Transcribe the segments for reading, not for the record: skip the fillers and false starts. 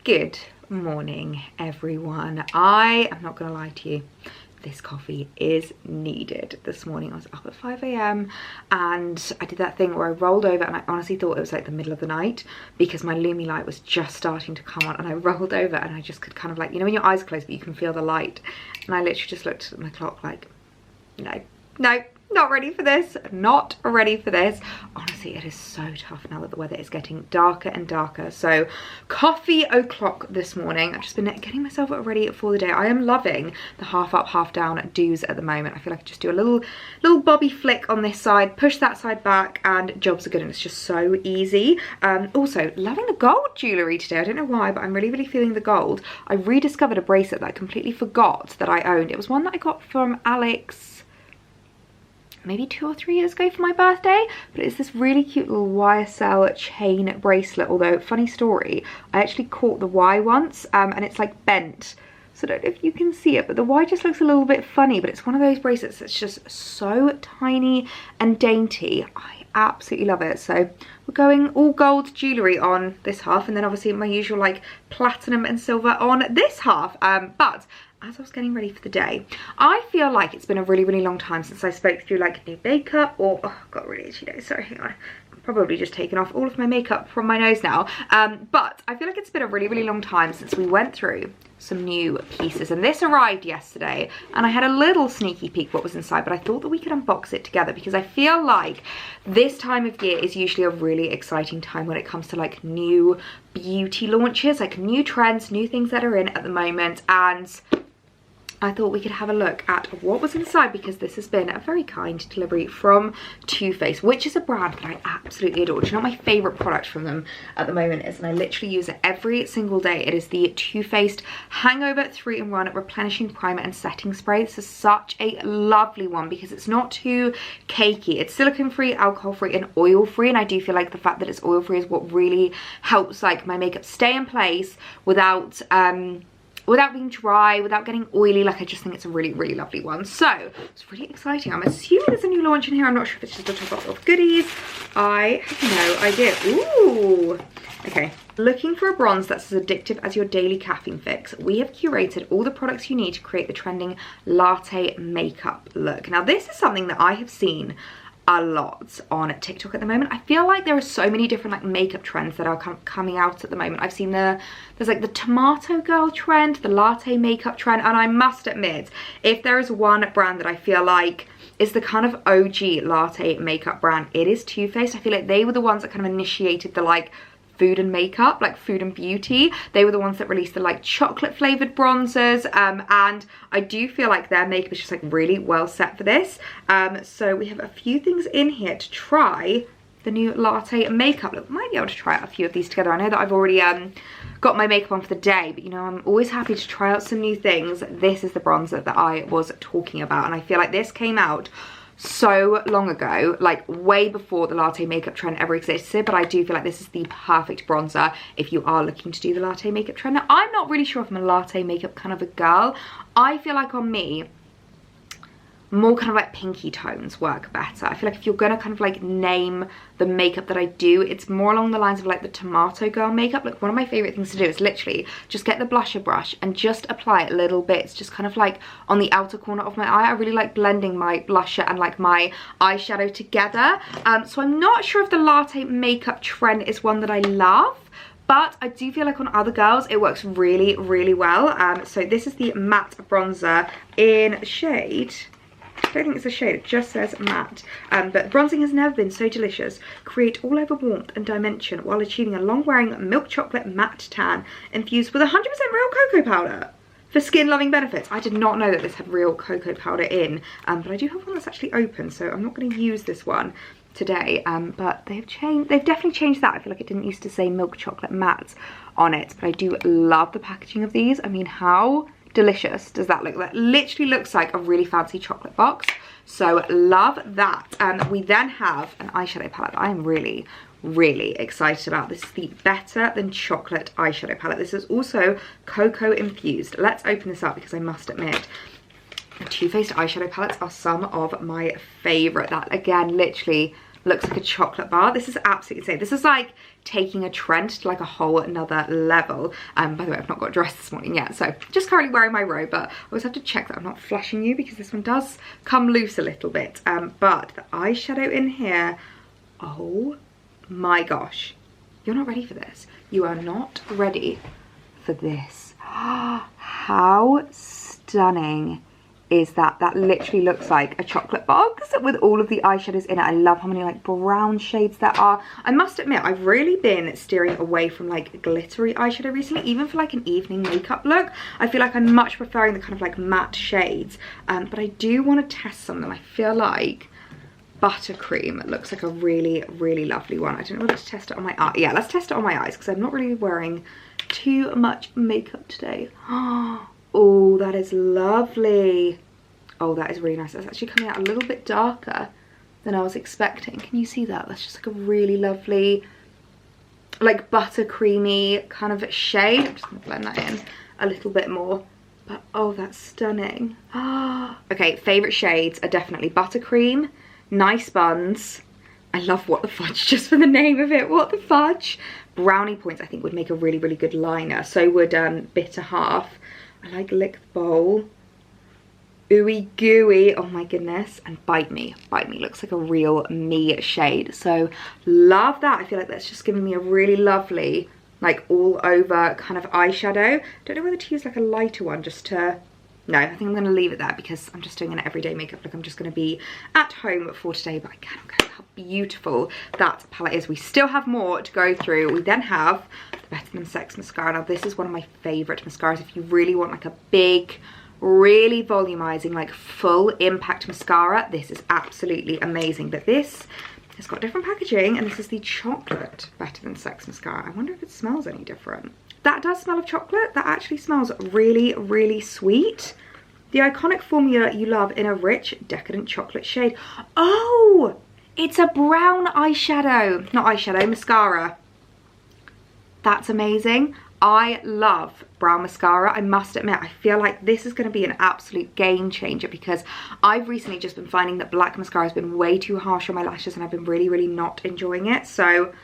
Good morning, everyone. I am not gonna lie to you, this coffee is needed. This morning I was up at 5 a.m. and I did that thing where I rolled over, and I honestly thought it was like the middle of the night because my Lumi light was just starting to come on, and I rolled over and I just could kind of like, you know when your eyes are closed but you can feel the light, and I literally just looked at my clock like, no, not ready for this, not ready for this. Honestly, it is so tough now that the weather is getting darker and darker. So coffee o'clock this morning. I've just been getting myself ready for the day. I am loving the half up, half down do's at the moment. I feel like I just do a little bobby flick on this side, push that side back, and jobs are good, and it's just so easy. Also, loving the gold jewellery today. I don't know why, but I'm really feeling the gold. I rediscovered a bracelet that I completely forgot that I owned. It was one that I got from Alex maybe 2 or 3 years ago for my birthday, but it's this really cute little YSL chain bracelet. Although, funny story, I actually caught the Y once and it's like bent, so I don't know if you can see it, but the Y just looks a little bit funny. But it's one of those bracelets that's just so tiny and dainty. I absolutely love it. So we're going all gold jewellery on this half, and then obviously my usual like platinum and silver on this half. But as I was getting ready for the day, I feel like it's been a really long time since I spoke through like new makeup, or oh, I've got really itchy nose, sorry, hang on. I've probably just taken off all of my makeup from my nose now. But I feel like it's been a really long time since we went through some new pieces, and this arrived yesterday and I had a little sneaky peek what was inside, but I thought that we could unbox it together because I feel like this time of year is usually a really exciting time when it comes to like new beauty launches, like new trends, new things that are in at the moment. And I thought we could have a look at what was inside, because this has been a very kind delivery from Too Faced, which is a brand that I absolutely adore. Do you know what my favourite product from them at the moment is? And I literally use it every single day. It is the Too Faced Hangover 3-in-1 Replenishing Primer and Setting Spray. This is such a lovely one because it's not too cakey. It's silicone-free, alcohol-free and oil-free, and I do feel like the fact that it's oil-free is what really helps like my makeup stay in place without being dry, without getting oily. Like, I just think it's a really lovely one. So it's really exciting. I'm assuming there's a new launch in here. I'm not sure if it's just a top up of goodies. I have no idea. Ooh, okay. Looking for a bronze that's as addictive as your daily caffeine fix? We have curated all the products you need to create the trending latte makeup look. Now, this is something that I have seen a lot on TikTok at the moment. I feel like there are so many different like makeup trends that are coming out at the moment. I've seen there's like the tomato girl trend, the latte makeup trend, and I must admit, if there is one brand that I feel like is the kind of OG latte makeup brand, it is Too Faced. I feel like they were the ones that kind of initiated the like food and makeup, like food and beauty. They were the ones that released the like chocolate flavored bronzers, and I do feel like their makeup is just like really well set for this. So we have a few things in here to try the new latte makeup look. Might be able to try out a few of these together. I know that I've already got my makeup on for the day, but you know, I'm always happy to try out some new things. This is the bronzer that I was talking about, and I feel like this came out so long ago, like way before the latte makeup trend ever existed, but I do feel like this is the perfect bronzer if you are looking to do the latte makeup trend. Now, I'm not really sure if I'm a latte makeup kind of a girl. I feel like on me, more kind of like pinky tones work better. I feel like if you're gonna kind of like name the makeup that I do, it's more along the lines of like the tomato girl makeup. Like, one of my favorite things to do is literally just get the blusher brush and just apply it little bits, just kind of like on the outer corner of my eye. I really like blending my blusher and like my eyeshadow together. So I'm not sure if the latte makeup trend is one that I love, but I do feel like on other girls it works really well. So this is the matte bronzer in shade, I don't think it's a shade, it just says matte. But bronzing has never been so delicious. Create all over warmth and dimension while achieving a long wearing milk chocolate matte tan infused with 100% real cocoa powder for skin loving benefits. I did not know that this had real cocoa powder in, but I do have one that's actually open, so I'm not going to use this one today. But they've definitely changed that. I feel like it didn't used to say milk chocolate matte on it, but I do love the packaging of these. I mean, how delicious does that look? That literally looks like a really fancy chocolate box, so love that. We then have an eyeshadow palette that I am really excited about. This is the Better Than Chocolate eyeshadow palette. This is also cocoa infused. Let's open this up because I must admit, the Too Faced eyeshadow palettes are some of my favourite. That again literally looks like a chocolate bar. This is absolutely insane. This is like taking a trend to like a whole another level. By the way, I've not got dressed this morning yet, so just currently wearing my robe, but I always have to check that I'm not flashing you because this one does come loose a little bit. But the eyeshadow in here, oh my gosh, you're not ready for this. You are not ready for this. How stunning is that? That literally looks like a chocolate box with all of the eyeshadows in it. I love how many like brown shades there are. I must admit, I've really been steering away from like glittery eyeshadow recently, even for like an evening makeup look. I feel like I'm much preferring the kind of like matte shades, but I do want to test some of them. I feel like Buttercream looks like a really, really lovely one. I don't know whether to test it on my eye. Yeah, let's test it on my eyes because I'm not really wearing too much makeup today. Oh, that is lovely. Oh, that is really nice. That's actually coming out a little bit darker than I was expecting. Can you see that? That's just like a really lovely, like buttercreamy kind of shade. I'm just gonna blend that in a little bit more. But oh, that's stunning. Okay, favorite shades are definitely Buttercream, Nice Buns. I love What the Fudge just for the name of it. What the Fudge. Brownie Points I think would make a really, really good liner. So would Bitter Half. I like Lick the Bowl. Ooey Gooey, oh my goodness. And Bite Me. Bite Me looks like a real me shade. So love that. I feel like that's just giving me a really lovely, like all over kind of eyeshadow. Don't know whether to use like a lighter one just to, no, I think I'm going to leave it there because I'm just doing an everyday makeup look. I'm just going to be at home for today, but I cannot get how beautiful that palette is. We still have more to go through. We then have the Better Than Sex mascara. Now this is one of my favourite mascaras if you really want like a big, really volumizing, like full impact mascara. This is absolutely amazing. But this has got different packaging, and this is the chocolate Better Than Sex mascara. I wonder if it smells any different. That does smell of chocolate. That actually smells really, really sweet. The iconic formula you love in a rich, decadent chocolate shade. Oh, it's a brown eyeshadow. Not eyeshadow, mascara. That's amazing. I love brown mascara. I must admit, I feel like this is going to be an absolute game changer because I've recently just been finding that black mascara has been way too harsh on my lashes and I've been really, really not enjoying it. So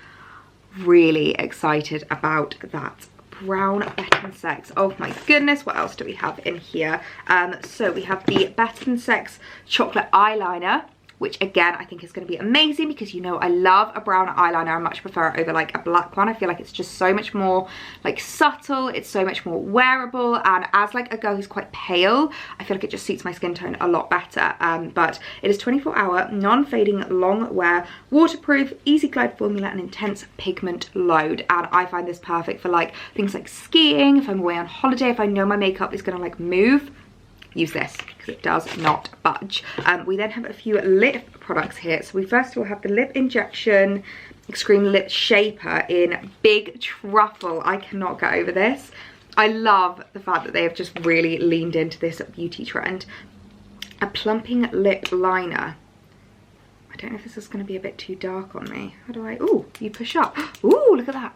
really excited about that. Brown Better Than Sex. Oh my goodness, what else do we have in here? So we have the Better Than Sex chocolate eyeliner, which again I think is going to be amazing because you know I love a brown eyeliner. I much prefer it over like a black one. I feel like it's just so much more like subtle, it's so much more wearable, and as like a girl who's quite pale, I feel like it just suits my skin tone a lot better. But it is 24-hour non-fading long wear, waterproof, easy glide formula, and intense pigment load. And I find this perfect for like things like skiing, if I'm away on holiday, if I know my makeup is going to like move, use this because it does not budge. We then have a few lip products here. So we first of all have the Lip Injection Extreme Lip Shaper in Big Truffle. I cannot get over this. I love the fact that they have just really leaned into this beauty trend. A plumping lip liner. I don't know if this is going to be a bit too dark on me. How do I, ooh, you push up. Ooh, look at that.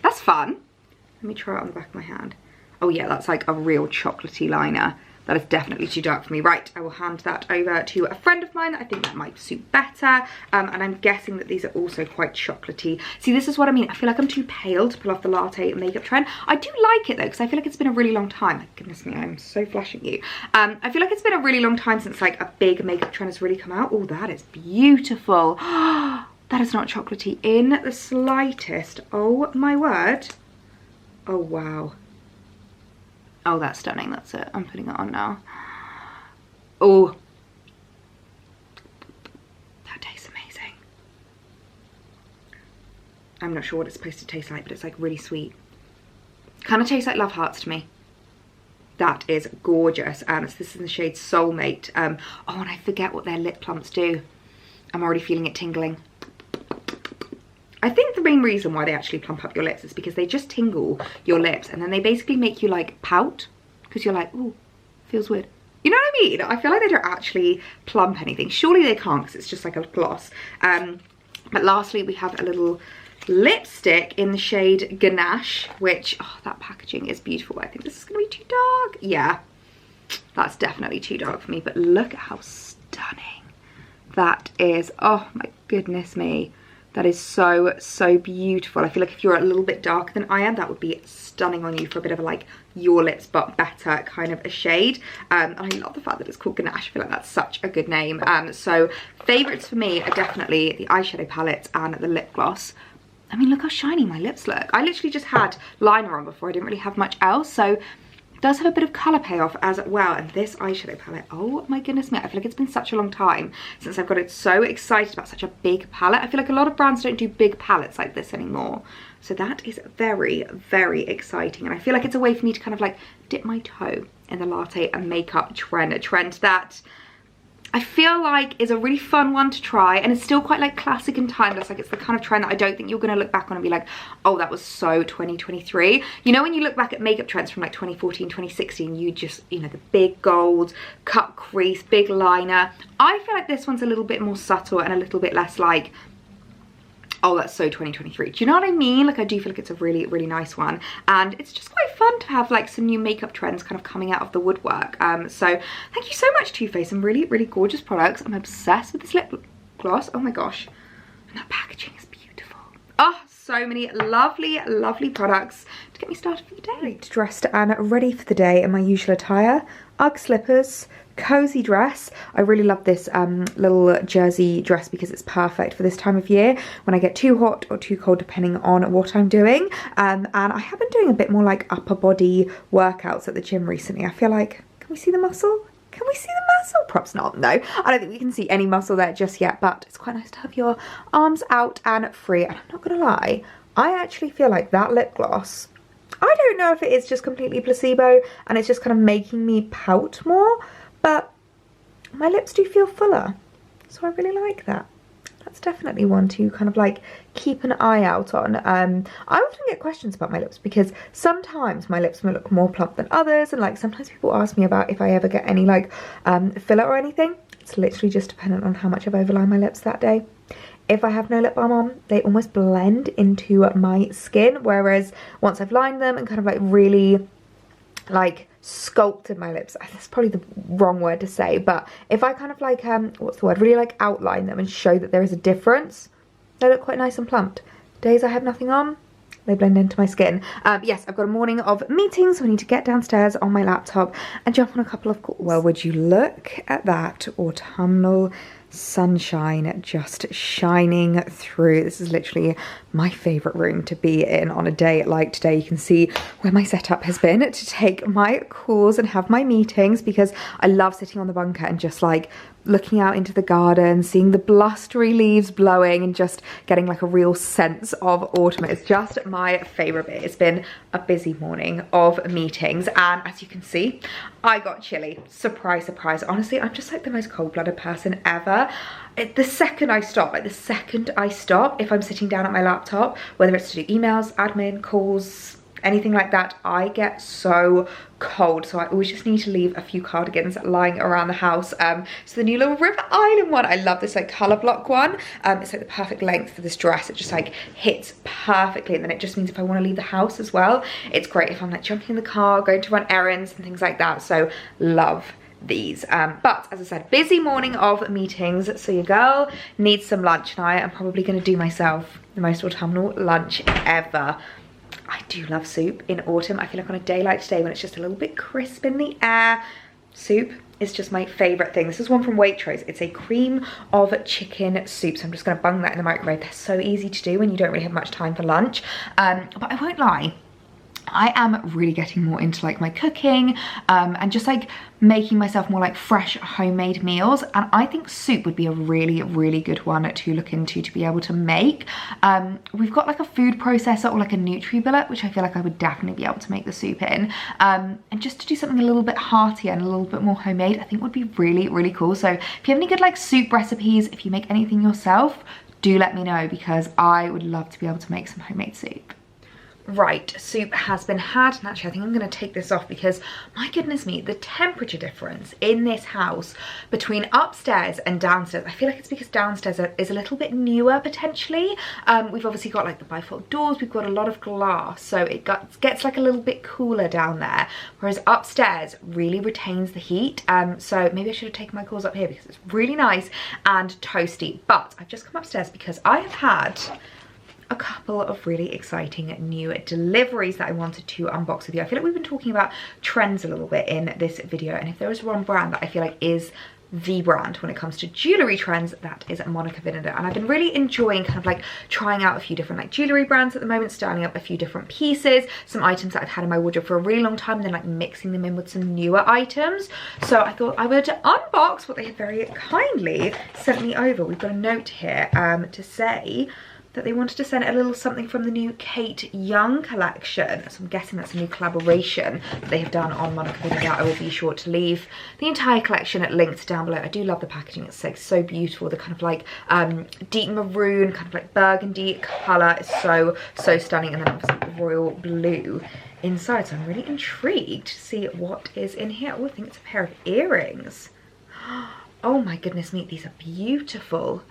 That's fun. Let me try it on the back of my hand. Oh yeah, that's like a real chocolatey liner. That is definitely too dark for me. Right, I will hand that over to a friend of mine. I think that might suit better. And I'm guessing that these are also quite chocolatey. See, this is what I mean. I feel like I'm too pale to pull off the latte makeup trend. I do like it though, because I feel like it's been a really long time. Goodness me, I'm so flashing you. I feel like it's been a really long time since like a big makeup trend has really come out. Oh, that is beautiful. That is not chocolatey in the slightest. Oh my word. Oh wow. Oh, that's stunning. That's it. I'm putting it on now. Oh. That tastes amazing. I'm not sure what it's supposed to taste like, but it's like really sweet. Kind of tastes like Love Hearts to me. That is gorgeous. So this is in the shade Soulmate. Oh, and I forget what their lip plumps do. I'm already feeling it tingling. I think the main reason why they actually plump up your lips is because they just tingle your lips and then they basically make you like pout because you're like, ooh, feels weird. You know what I mean? I feel like they don't actually plump anything. Surely they can't because it's just like a gloss. But lastly, we have a little lipstick in the shade Ganache, which, oh, that packaging is beautiful. I think this is going to be too dark. Yeah, that's definitely too dark for me, but look at how stunning That is, oh my goodness me. That is so, so beautiful. I feel like if you're a little bit darker than I am, that would be stunning on you for a bit of a like your lips but better kind of a shade. And I love the fact that it's called Ganache. I feel like that's such a good name. So favourites for me are definitely the eyeshadow palettes and the lip gloss. I mean, look how shiny my lips look. I literally just had liner on before. I didn't really have much else. So it does have a bit of colour payoff as well. And this eyeshadow palette, oh my goodness me. I feel like it's been such a long time since I've got it so excited about such a big palette. I feel like a lot of brands don't do big palettes like this anymore. So that is very, very exciting. And I feel like it's a way for me to kind of like dip my toe in the latte and makeup trend. A trend that I feel like is a really fun one to try, and it's still quite like classic and timeless. Like it's the kind of trend that I don't think you're gonna look back on and be like, oh, that was so 2023. You know, when you look back at makeup trends from like 2014, 2016, you just, you know, the big gold, cut crease, big liner. I feel like this one's a little bit more subtle and a little bit less like, oh, that's so 2023. Do you know what I mean? Like I do feel like it's a really, really nice one. And it's just quite fun to have like some new makeup trends kind of coming out of the woodwork. So thank you so much, Too Faced. Some really, really gorgeous products. I'm obsessed with this lip gloss. Oh my gosh. And that packaging is beautiful. Oh, so many lovely, lovely products to get me started for the day. Dressed and ready for the day in my usual attire. Ugg slippers, cozy dress. I really love this little jersey dress because it's perfect for this time of year when I get too hot or too cold depending on what I'm doing. And I have been doing a bit more like upper body workouts at the gym recently. I feel like, can we see the muscle? Can we see the muscle? Perhaps not, no. I don't think we can see any muscle there just yet, but it's quite nice to have your arms out and free. And I'm not gonna lie, I actually feel like that lip gloss, I don't know if it is just completely placebo and it's just kind of making me pout more, but my lips do feel fuller, so I really like that. That's definitely one to kind of like keep an eye out on. I often get questions about my lips because sometimes my lips may look more plump than others, and like sometimes people ask me about if I ever get any like filler or anything. It's literally just dependent on how much I've overlined my lips that day. If I have no lip balm on, they almost blend into my skin, whereas once I've lined them and kind of like really like sculpted my lips, that's probably the wrong word to say, but if I kind of like what's the word, really like outline them and show that there is a difference, they look quite nice and plumped. Days I have nothing on, they blend into my skin. Yes, I've got a morning of meetings, so I need to get downstairs on my laptop and jump on a couple of calls. Well, would you look at that autumnal sunshine just shining through. This is literally my favorite room to be in on a day like today. You can see where my setup has been to take my calls and have my meetings, because I love sitting on the bunker and just like looking out into the garden, seeing the blustery leaves blowing and just getting like a real sense of autumn. It's just my favorite bit. It's been a busy morning of meetings, and as you can see, I got chilly. Surprise, surprise. Honestly, I'm just like the most cold-blooded person ever. The second I stop, if I'm sitting down at my laptop, whether it's to do emails, admin, calls, anything like that, I get so cold. So I always just need to leave a few cardigans lying around the house. So the new little River Island one, I love this like color block one. It's like the perfect length for this dress. It just like hits perfectly, and then it just means if I want to leave the house as well, it's great if I'm like jumping in the car, going to run errands and things like that. So love these. But as I said, busy morning of meetings, so your girl needs some lunch, and I am probably going to do myself the most autumnal lunch ever. I do love soup in autumn. I feel like on a day like today when it's just a little bit crisp in the air, soup is just my favourite thing. This is one from Waitrose. It's a cream of chicken soup, so I'm just going to bung that in the microwave. They're so easy to do when you don't really have much time for lunch. But I won't lie, I am really getting more into like my cooking and just like making myself more like fresh homemade meals, and I think soup would be a really, really good one to look into to be able to make. We've got like a food processor or like a NutriBullet, which I feel like I would definitely be able to make the soup in, and just to do something a little bit heartier and a little bit more homemade, I think would be really, really cool. So if you have any good like soup recipes, if you make anything yourself, do let me know, because I would love to be able to make some homemade soup. Right, soup has been had, and actually I think I'm going to take this off because, my goodness me, the temperature difference in this house between upstairs and downstairs, I feel like it's because downstairs is a little bit newer potentially. We've obviously got like the bifold doors, we've got a lot of glass, so it gets like a little bit cooler down there, whereas upstairs really retains the heat. So maybe I should have taken my calls up here because it's really nice and toasty. But I've just come upstairs because I have had a couple of really exciting new deliveries that I wanted to unbox with you. I feel like we've been talking about trends a little bit in this video, and if there is one brand that I feel like is the brand when it comes to jewellery trends, that is Monica Vinader. And I've been really enjoying kind of like trying out a few different like jewellery brands at the moment, styling up a few different pieces, some items that I've had in my wardrobe for a really long time, and then like mixing them in with some newer items. So I thought I would unbox what they have very kindly sent me over. We've got a note here to say that they wanted to send a little something from the new Kate Young collection. So I'm guessing that's a new collaboration that they have done on Monica Vinader. I will be sure to leave the entire collection linked down below. I do love the packaging. It's like so beautiful. The kind of like deep maroon, kind of like burgundy colour is so stunning. And then obviously the royal blue inside. So I'm really intrigued to see what is in here. Oh, I think it's a pair of earrings. Oh my goodness me, these are beautiful.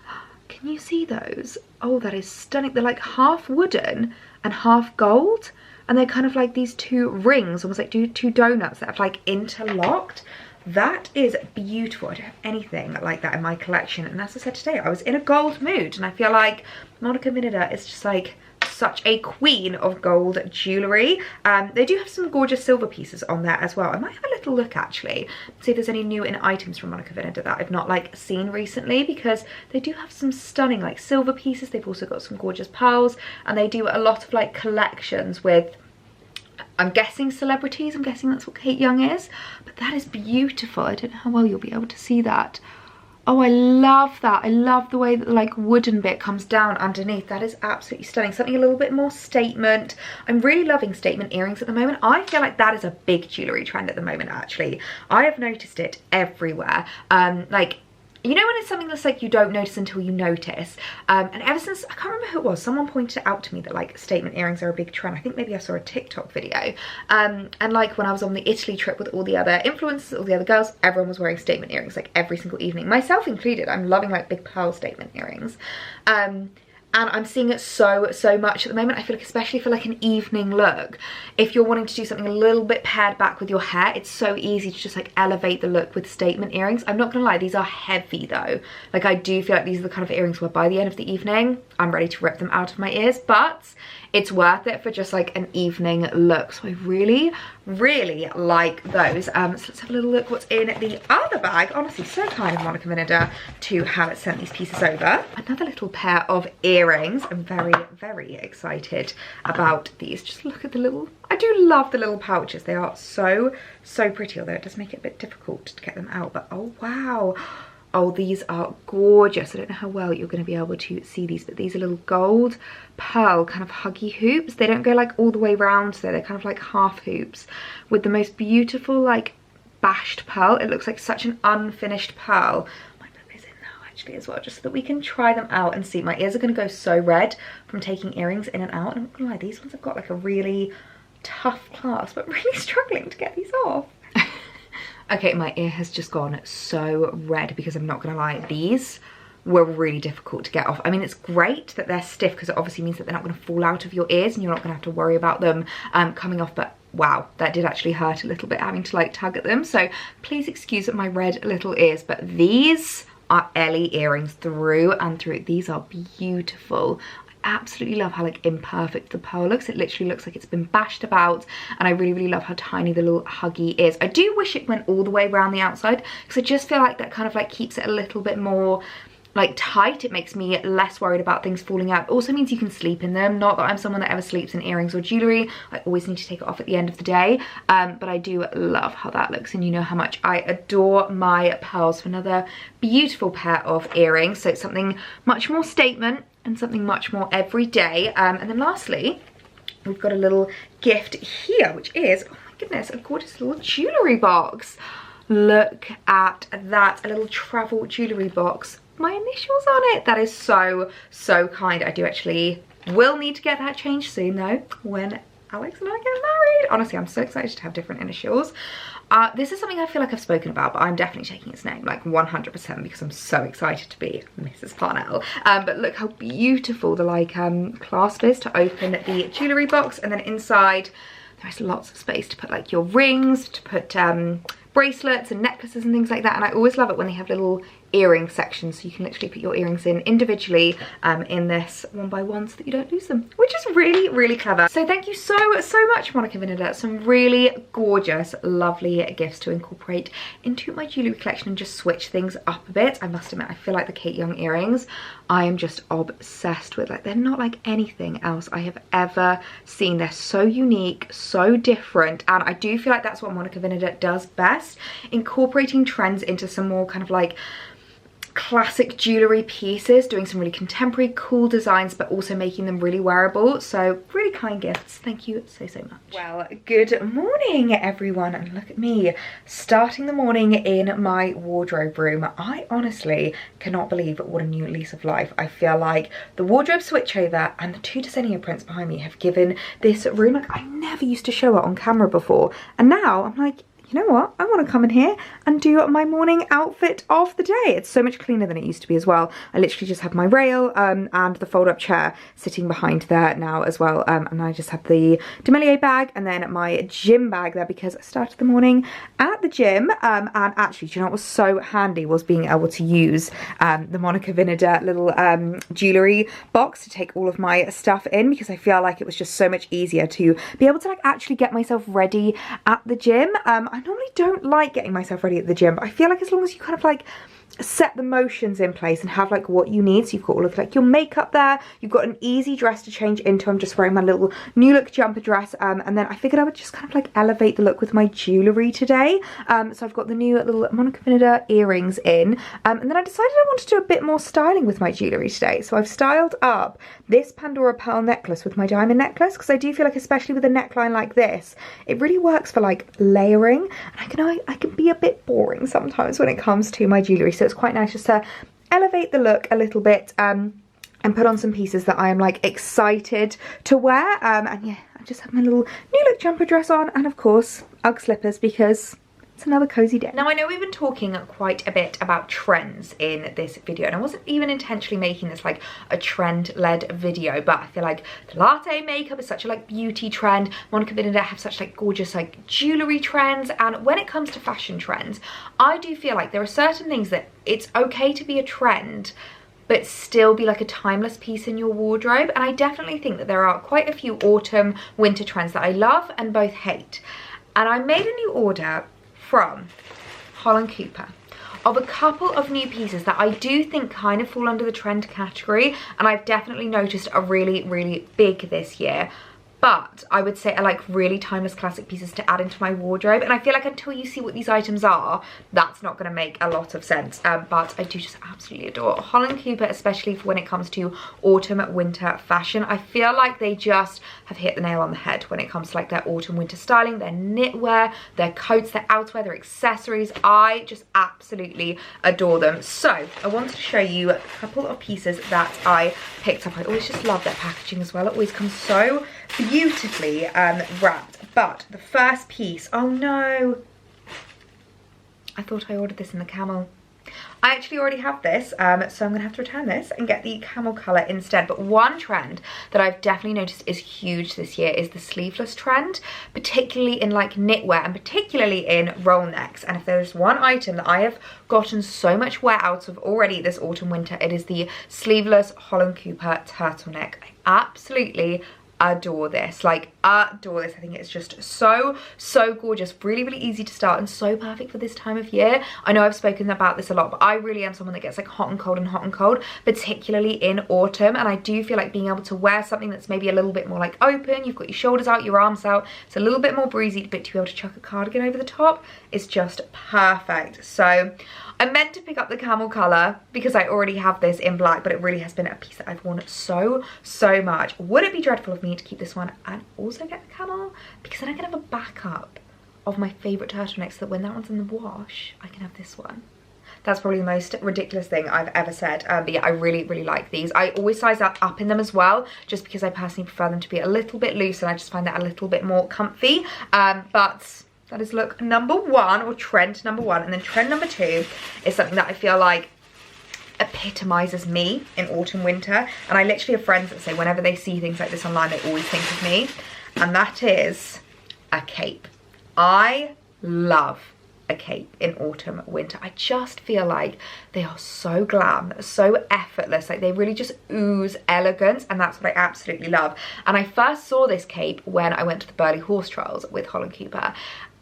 Can you see those? Oh, that is stunning. They're like half wooden and half gold, and they're kind of like these two rings, almost like two donuts that have like interlocked. That is beautiful. I don't have anything like that in my collection, and as I said today, I was in a gold mood, and I feel like Monica Vinader is just like such a queen of gold jewellery. They do have some gorgeous silver pieces on there as well. I might have a little look actually, see if there's any new in items from Monica Vinader that I've not like seen recently, because they do have some stunning like silver pieces. They've also got some gorgeous pearls, and they do a lot of like collections with, I'm guessing, celebrities. I'm guessing that's what Kate Young is, but that is beautiful. I don't know how well you'll be able to see that. Oh, I love that. I love the way that the like wooden bit comes down underneath. That is absolutely stunning. Something a little bit more statement. I'm really loving statement earrings at the moment. I feel like that is a big jewellery trend at the moment, actually. I have noticed it everywhere. Like, you know when it's something that's like you don't notice until you notice, and ever since, I can't remember who it was, someone pointed it out to me that like statement earrings are a big trend. I think maybe I saw a TikTok video, and like when I was on the Italy trip with all the other influencers, all the other girls, everyone was wearing statement earrings like every single evening, myself included. I'm loving like big pearl statement earrings. And I'm seeing it so much at the moment. I feel like, especially for like an evening look, if you're wanting to do something a little bit pared back with your hair, it's so easy to just like elevate the look with statement earrings. I'm not gonna lie, these are heavy though. Like, I do feel like these are the kind of earrings where by the end of the evening, I'm ready to rip them out of my ears, but it's worth it for just like an evening look. So I really like those. So let's have a little look what's in the other bag. Honestly, so kind of Monica Vinader to have sent these pieces over. Another little pair of earrings. I'm very excited about these. Just look at the little, I do love the little pouches. They are so pretty, although it does make it a bit difficult to get them out. But oh wow. Oh, these are gorgeous. I don't know how well you're going to be able to see these, but these are little gold pearl kind of huggy hoops. They don't go like all the way round, so they're kind of like half hoops with the most beautiful like bashed pearl. It looks like such an unfinished pearl. I might put these in now actually as well, just so that we can try them out and see. My ears are going to go so red from taking earrings in and out. And I'm not going to lie, these ones have got like a really tough clasp, but I'm really struggling to get these off. Okay, my ear has just gone so red because I'm not gonna lie, these were really difficult to get off. I mean, it's great that they're stiff because it obviously means that they're not gonna fall out of your ears and you're not gonna have to worry about them coming off, but wow, that did actually hurt a little bit having to like tug at them. So please excuse my red little ears, but these are Ellie earrings through and through. These are beautiful. Absolutely love how like imperfect the pearl looks. It literally looks like it's been bashed about, and I really love how tiny the little huggy is. I do wish it went all the way around the outside because I just feel like that kind of like keeps it a little bit more like tight. It makes me less worried about things falling out. It also means you can sleep in them. Not that I'm someone that ever sleeps in earrings or jewellery. I always need to take it off at the end of the day, but I do love how that looks, and you know how much I adore my pearls. For another beautiful pair of earrings, so it's something much more statement and something much more everyday. And then lastly, we've got a little gift here, which is, oh my goodness, a gorgeous little jewellery box. Look at that, a little travel jewellery box. My initials on it. That is so kind. I do actually We'll need to get that changed soon though, when Alex and I get married. Honestly, I'm so excited to have different initials. This is something I feel like I've spoken about, but I'm definitely taking its name, like 100%, because I'm so excited to be Mrs. Parnell. But look how beautiful the like clasp is to open the jewellery box, and then inside there is lots of space to put like your rings, to put bracelets and necklaces and things like that. And I always love it when they have little earring sections, so you can literally put your earrings in individually in this one by one so that you don't lose them, which is really, really clever. So thank you so much, Monica Vinader. Some really gorgeous, lovely gifts to incorporate into my jewellery collection and just switch things up a bit. I must admit, I feel like the Kate Young earrings I am just obsessed with. Like, they're not like anything else I have ever seen. They're so unique, so different, and I do feel like that's what Monica Vinader does best, incorporating trends into some more kind of like classic jewellery pieces, doing some really contemporary cool designs but also making them really wearable. So really kind gifts. Thank you so much. Well, good morning everyone, and look at me starting the morning in my wardrobe room. I honestly cannot believe what a new lease of life. I feel like the wardrobe switchover and the 2 decennial prints behind me have given this room, like, I never used to show it on camera before, and now I'm like, you know what, I want to come in here and do my morning outfit of the day. It's so much cleaner than it used to be as well. I literally just have my rail and the fold-up chair sitting behind there now as well, and I just have the Demelier bag and then my gym bag there because I started the morning at the gym, and actually, do you know what was so handy was being able to use the Monica Vinader little jewellery box to take all of my stuff in, because I feel like it was just so much easier to be able to like actually get myself ready at the gym. I normally don't like getting myself ready at the gym, but I feel like as long as you kind of like set the motions in place and have like what you need, so you've got all of like your makeup there, you've got an easy dress to change into. I'm just wearing my little new look jumper dress, and then I figured I would just kind of like elevate the look with my jewellery today. So I've got the new little Monica Vinader earrings in, and then I decided I wanted to do a bit more styling with my jewellery today. So I've styled up this Pandora pearl necklace with my diamond necklace, because I do feel like, especially with a neckline like this, it really works for like layering, and I can be a bit boring sometimes when it comes to my jewellery. So it's quite nice just to elevate the look a little bit, and put on some pieces that I am like excited to wear. And yeah, I just have my little new look jumper dress on, and of course Ugg slippers, because it's another cozy day. Now, I know we've been talking quite a bit about trends in this video, and I wasn't even intentionally making this like a trend-led video, but I feel like the latte makeup is such a like beauty trend. Monica Vinader have such like gorgeous like jewellery trends, and when it comes to fashion trends, I do feel like there are certain things that it's okay to be a trend but still be like a timeless piece in your wardrobe. And I definitely think that there are quite a few autumn winter trends that I love and both hate. And I made a new order from Holland Cooper of a couple of new pieces that I do think kind of fall under the trend category, and I've definitely noticed are really big this year. But I would say are like really timeless classic pieces to add into my wardrobe, and I feel like until you see what these items are, that's not going to make a lot of sense. But I do just absolutely adore Holland Cooper, especially for when it comes to autumn winter fashion. I feel like they just have hit the nail on the head when it comes to like their autumn winter styling, their knitwear, their coats, their outerwear, their accessories. I just absolutely adore them. So I wanted to show you a couple of pieces that I picked up. I always just love their packaging as well. It always comes so beautifully wrapped. But the first piece, oh no, I thought I ordered this in the camel. I actually already have this, so I'm gonna have to return this and get the camel color instead. But one trend that I've definitely noticed is huge this year is the sleeveless trend, particularly in like knitwear and particularly in roll necks. And if there's one item that I have gotten so much wear out of already this autumn winter, it is the sleeveless Holland Cooper turtleneck. I absolutely adore this, like adore this. I think it's just so gorgeous, really easy to start, and so perfect for this time of year. I know I've spoken about this a lot, but I really am someone that gets like hot and cold, particularly in autumn. And I do feel like being able to wear something that's maybe a little bit more like open, you've got your shoulders out, your arms out, it's a little bit more breezy, but to be able to chuck a cardigan over the top is just perfect. So I meant to pick up the camel colour because I already have this in black, but it really has been a piece that I've worn so much. Would it be dreadful of me to keep this one and also get the camel? Because then I can have a backup of my favourite turtlenecks, so that when that one's in the wash, I can have this one. That's probably the most ridiculous thing I've ever said. But yeah, I really, really like these. I always size that up in them as well, just because I personally prefer them to be a little bit loose, and I just find that a little bit more comfy. But that is look number one, or trend number one. And then trend number two is something that I feel like epitomizes me in autumn, winter. And I literally have friends that say whenever they see things like this online, they always think of me. And that is a cape. I love a cape in autumn, winter. I just feel like they are so glam, so effortless, like they really just ooze elegance, and that's what I absolutely love. And I first saw this cape when I went to the Burley Horse Trials with Holland Cooper,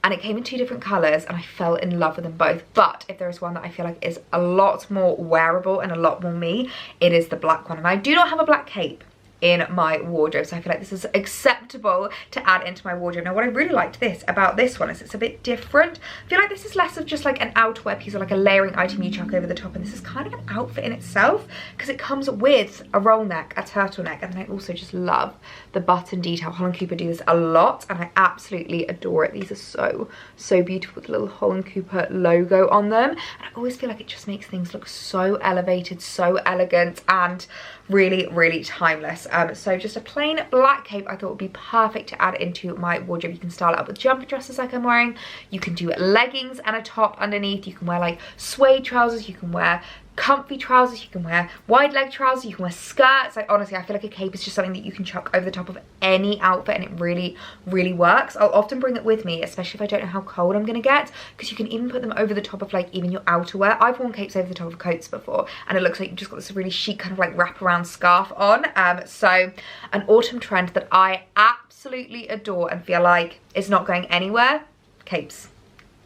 and it came in 2 different colours, and I fell in love with them both. But if there is one that I feel like is a lot more wearable and a lot more me, it is the black one. And I do not have a black cape in my wardrobe, so I feel like this is acceptable to add into my wardrobe. Now, what I really liked about this one is it's a bit different. I feel like this is less of just like an outerwear piece or like a layering item you chuck over the top, and this is kind of an outfit in itself because it comes with a roll neck, a turtleneck, and then I also just love the button detail. Holland Cooper do this a lot, and I absolutely adore it. These are so, so beautiful with the little Holland Cooper logo on them, and I always feel like it just makes things look so elevated, so elegant, and really, really timeless. So just a plain black cape I thought would be perfect to add into my wardrobe. You can style it up with jumper dresses like I'm wearing. You can do leggings and a top underneath. You can wear like suede trousers. You can wear comfy trousers, you can wear wide leg trousers, you can wear skirts. Like honestly, I feel like a cape is just something that you can chuck over the top of any outfit, and it really, really works. I'll often bring it with me, especially if I don't know how cold I'm gonna get, because you can even put them over the top of like even your outerwear. I've worn capes over the top of coats before, and it looks like you've just got this really chic kind of like wraparound scarf on. So an autumn trend that I absolutely adore and feel like is not going anywhere, capes.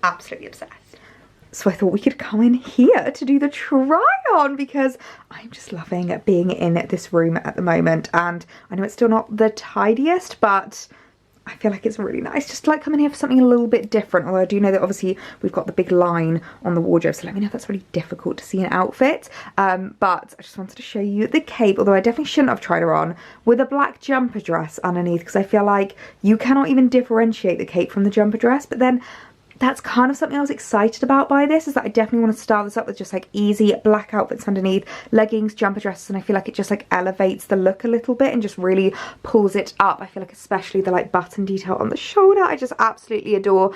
Absolutely obsessed. So I thought we could come in here to do the try on, because I'm just loving being in this room at the moment. And I know it's still not the tidiest, but I feel like it's really nice just to like come in here for something a little bit different. Although I do know that obviously we've got the big line on the wardrobe, so let me know if that's really difficult to see an outfit. But I just wanted to show you the cape, although I definitely shouldn't have tried her on with a black jumper dress underneath, because I feel like you cannot even differentiate the cape from the jumper dress. But then that's kind of something I was excited about by this, is that I definitely want to style this up with just like easy black outfits underneath, leggings, jumper dresses, and I feel like it just like elevates the look a little bit and just really pulls it up. I feel like especially the like button detail on the shoulder, I just absolutely adore.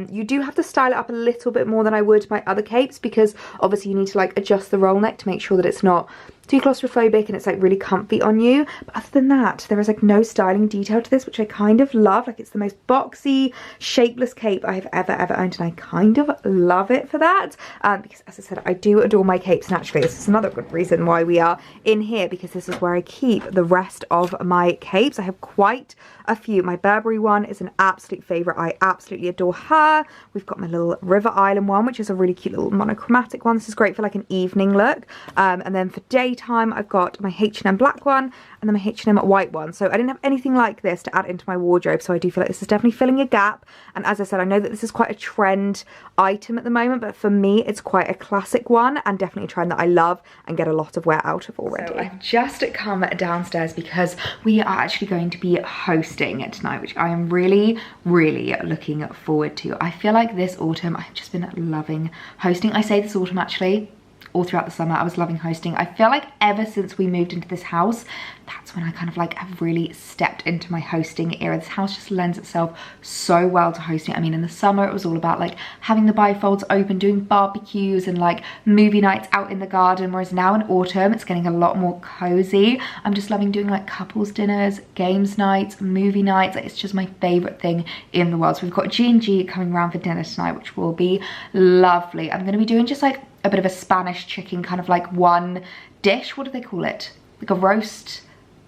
You do have to style it up a little bit more than I would my other capes, because obviously you need to like adjust the roll neck to make sure that it's not too claustrophobic and it's like really comfy on you. But other than that, there is like no styling detail to this, which I kind of love. Like it's the most boxy, shapeless cape I've ever owned, and I kind of love it for that. Because as I said, I do adore my capes, and actually this is another good reason why we are in here, because this is where I keep the rest of my capes. I have quite a few. My Burberry one is an absolute favourite. I absolutely adore her. We've got my little River Island one, which is a really cute little monochromatic one. This is great for like an evening look. And then for daytime, I've got my H&M black one and then my H&M white one. So I didn't have anything like this to add into my wardrobe, so I do feel like this is definitely filling a gap. And as I said, I know that this is quite a trend item at the moment, but for me it's quite a classic one, and definitely a trend that I love and get a lot of wear out of already. So I've just come downstairs because we are actually going to be hosting tonight, which I am really, really looking forward to. I feel like this autumn I've just been loving hosting. I say this autumn actually, all throughout the summer I was loving hosting. I feel like ever since we moved into this house, that's when I kind of like have really stepped into my hosting era. This house just lends itself so well to hosting. I mean, in the summer it was all about like having the bifolds open, doing barbecues and like movie nights out in the garden, whereas now in autumn it's getting a lot more cozy. I'm just loving doing like couples dinners, games nights, movie nights. Like, it's just my favorite thing in the world. So we've got G&G coming around for dinner tonight, which will be lovely. I'm going to be doing just like a bit of a Spanish chicken, kind of like one dish. What do they call it? Like a roast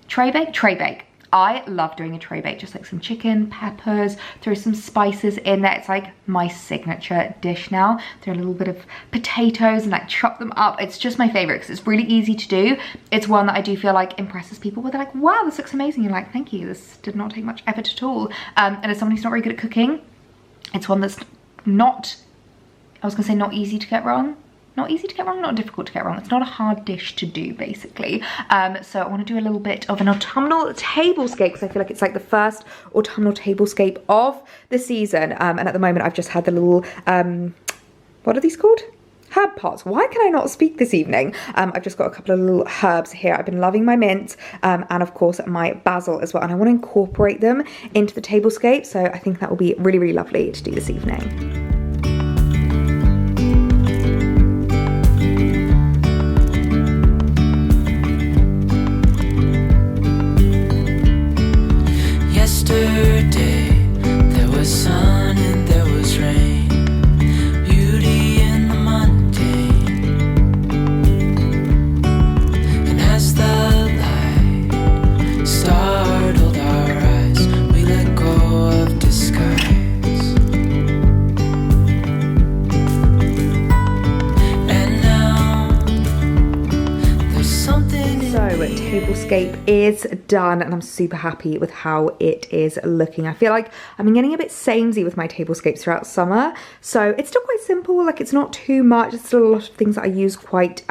tray bake? Tray bake. I love doing a tray bake, just like some chicken, peppers, throw some spices in there. It's like my signature dish now. Throw a little bit of potatoes and like chop them up. It's just my favorite because it's really easy to do. It's one that I do feel like impresses people where they're like, wow, this looks amazing. You're like, thank you. This did not take much effort at all. And as someone who's not very good at cooking, it's one that's not, I was gonna say not easy to get wrong. Not easy to get wrong, not difficult to get wrong. It's not a hard dish to do, basically. So I want to do a little bit of an autumnal tablescape, because I feel like it's like the first autumnal tablescape of the season. And at the moment, I've just had the little, what are these called? herb pots. Why can I not speak this evening? I've just got a couple of little herbs here. I've been loving my mint and of course my basil as well, and I want to incorporate them into the tablescape, so I think that will be really, really lovely to do this evening. Tablescape is done and I'm super happy with how it is looking. I feel like I've been getting a bit samey with my tablescapes throughout summer, so it's still quite simple, like it's not too much. It's still a lot of things that I use quite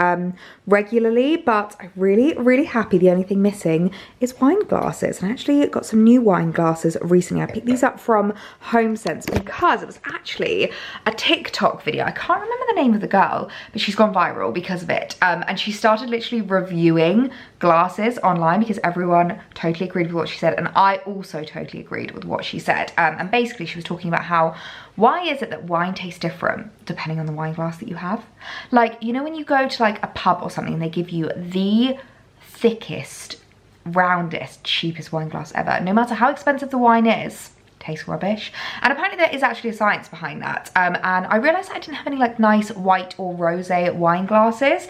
regularly, but I'm really happy. The only thing missing is wine glasses, and I actually got some new wine glasses recently. I picked these up from HomeSense because it was actually a TikTok video. I can't remember the name of the girl, but she's gone viral because of it, and she started literally reviewing glasses online because everyone totally agreed with what she said, and I also totally agreed with what she said. And basically she was talking about how, why is it that wine tastes different depending on the wine glass that you have? Like, you know, when you go to like a pub or something, they give you the thickest, roundest, cheapest wine glass ever. No matter how expensive the wine is, tastes rubbish. And apparently there is actually a science behind that. And I realized I didn't have any like nice white or rosé wine glasses.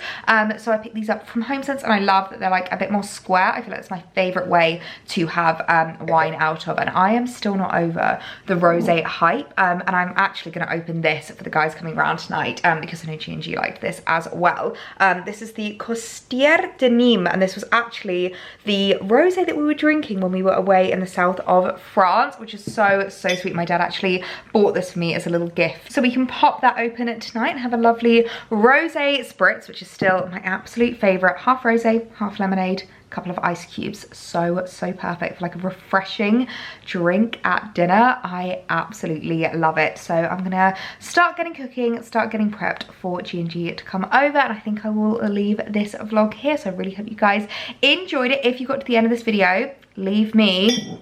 So I picked these up from HomeSense, and I love that they're like a bit more square. I feel like it's my favorite way to have wine out of. And I am still not over the rosé hype. And I'm actually gonna open this for the guys coming around tonight because I know G&G liked this as well. This is the Costière de Nîmes, and this was actually the rosé that we were drinking when we were away in the south of France, which is so sweet. My dad actually bought this for me as a little gift, so we can pop that open tonight and have a lovely rosé spritz, which is still my absolute favorite. Half rosé, half lemonade, a couple of ice cubes. So perfect for like a refreshing drink at dinner. I absolutely love it. So I'm gonna start getting cooking, start getting prepped for G&G to come over, and I think I will leave this vlog here. So I really hope you guys enjoyed it. If you got to the end of this video, leave me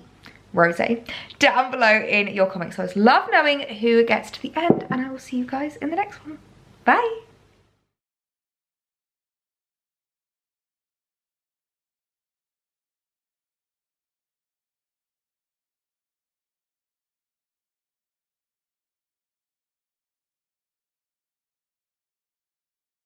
rosé down below in your comments. So I just love knowing who gets to the end, and I will see you guys in the next one. Bye.